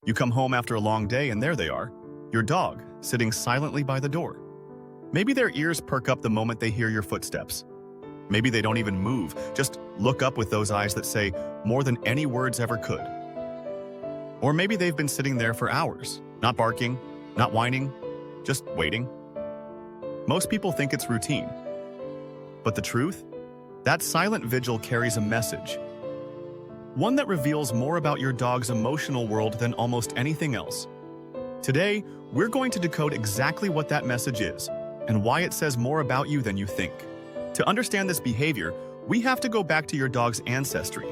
You come home after a long day and there they are, your dog, sitting silently by the door. Maybe their ears perk up the moment they hear your footsteps. Maybe they don't even move, just look up with those eyes that say more than any words ever could. Or maybe they've been sitting there for hours, not barking, not whining, just waiting. Most people think it's routine. But the truth? That silent vigil carries a message. One that reveals more about your dog's emotional world than almost anything else. Today, we're going to decode exactly what that message is and why it says more about you than you think. To understand this behavior, we have to go back to your dog's ancestry.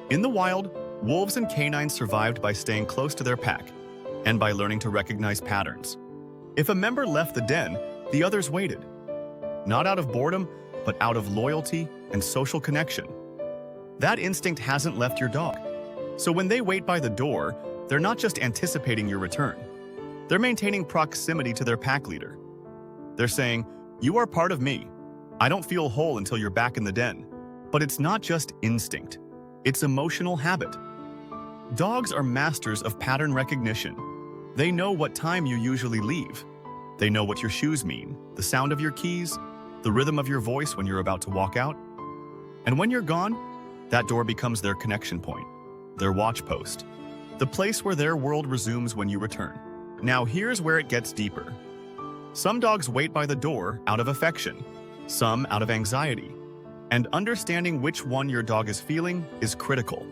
In the wild, wolves and canines survived by staying close to their pack and by learning to recognize patterns. If a member left the den, the others waited. Not out of boredom, but out of loyalty and social connection. That instinct hasn't left your dog. So when they wait by the door, they're not just anticipating your return. They're maintaining proximity to their pack leader. They're saying, "You are part of me. I don't feel whole until you're back in the den." But it's not just instinct. It's emotional habit. Dogs are masters of pattern recognition. They know what time you usually leave. They know what your shoes mean, the sound of your keys, the rhythm of your voice when you're about to walk out. And when you're gone, that door becomes their connection point, their watch post, the place where their world resumes when you return. Now here's where it gets deeper. Some dogs wait by the door out of affection, some out of anxiety. And understanding which one your dog is feeling is critical.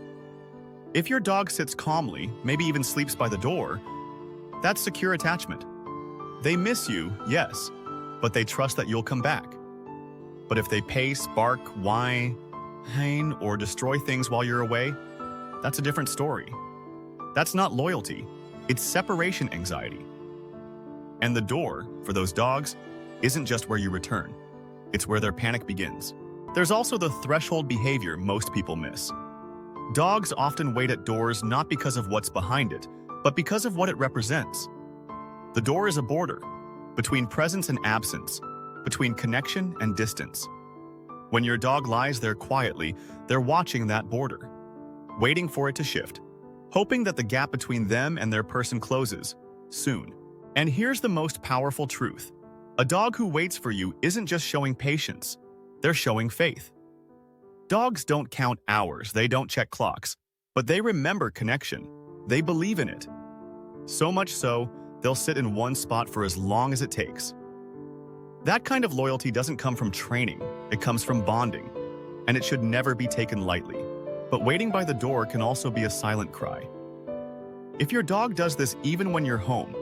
If your dog sits calmly, maybe even sleeps by the door, that's secure attachment. They miss you, yes, but they trust that you'll come back. But if they pace, bark, whine, or destroy things while you're away, that's a different story. That's not loyalty, it's separation anxiety. And the door, for those dogs, isn't just where you return. It's where their panic begins. There's also the threshold behavior most people miss. Dogs often wait at doors not because of what's behind it, but because of what it represents. The door is a border between presence and absence, between connection and distance. When your dog lies there quietly, they're watching that border, waiting for it to shift, hoping that the gap between them and their person closes soon. And here's the most powerful truth. A dog who waits for you isn't just showing patience, they're showing faith. Dogs don't count hours, they don't check clocks, but they remember connection. They believe in it. So much so, they'll sit in one spot for as long as it takes. That kind of loyalty doesn't come from training, it comes from bonding, and it should never be taken lightly. But waiting by the door can also be a silent cry. If your dog does this even when you're home,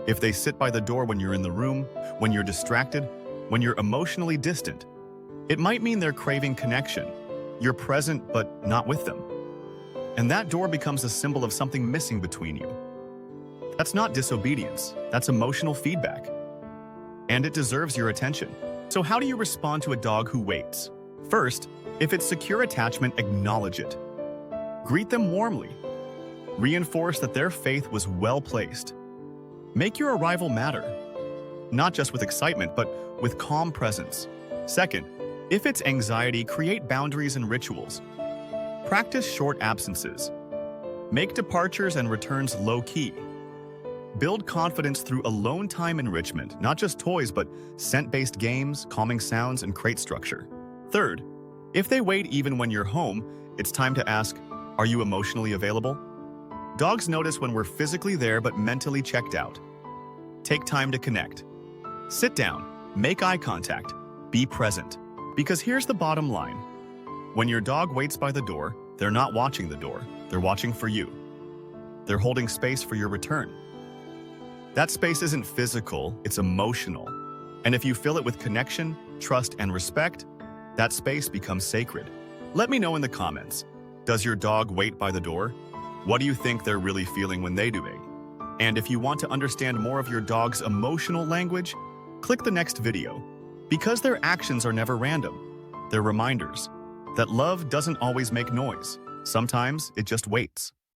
if they sit by the door when you're in the room, when you're distracted, when you're emotionally distant, it might mean they're craving connection. You're present but not with them. And that door becomes a symbol of something missing between you. That's not disobedience, that's emotional feedback. And it deserves your attention. So how do you respond to a dog who waits? First, if it's secure attachment, acknowledge it. Greet them warmly. Reinforce that their faith was well placed. Make your arrival matter, not just with excitement, but with calm presence. Second, if it's anxiety, create boundaries and rituals. Practice short absences. Make departures and returns low-key. Build confidence through alone time enrichment, not just toys, but scent-based games, calming sounds, and crate structure. Third, if they wait even when you're home, it's time to ask, are you emotionally available? Dogs notice when we're physically there but mentally checked out. Take time to connect. Sit down, make eye contact, be present. Because here's the bottom line. When your dog waits by the door, they're not watching the door, they're watching for you. They're holding space for your return. That space isn't physical, it's emotional. And if you fill it with connection, trust, and respect, that space becomes sacred. Let me know in the comments. Does your dog wait by the door? What do you think they're really feeling when they do it? And if you want to understand more of your dog's emotional language, click the next video. Because their actions are never random, they're reminders that love doesn't always make noise. Sometimes it just waits.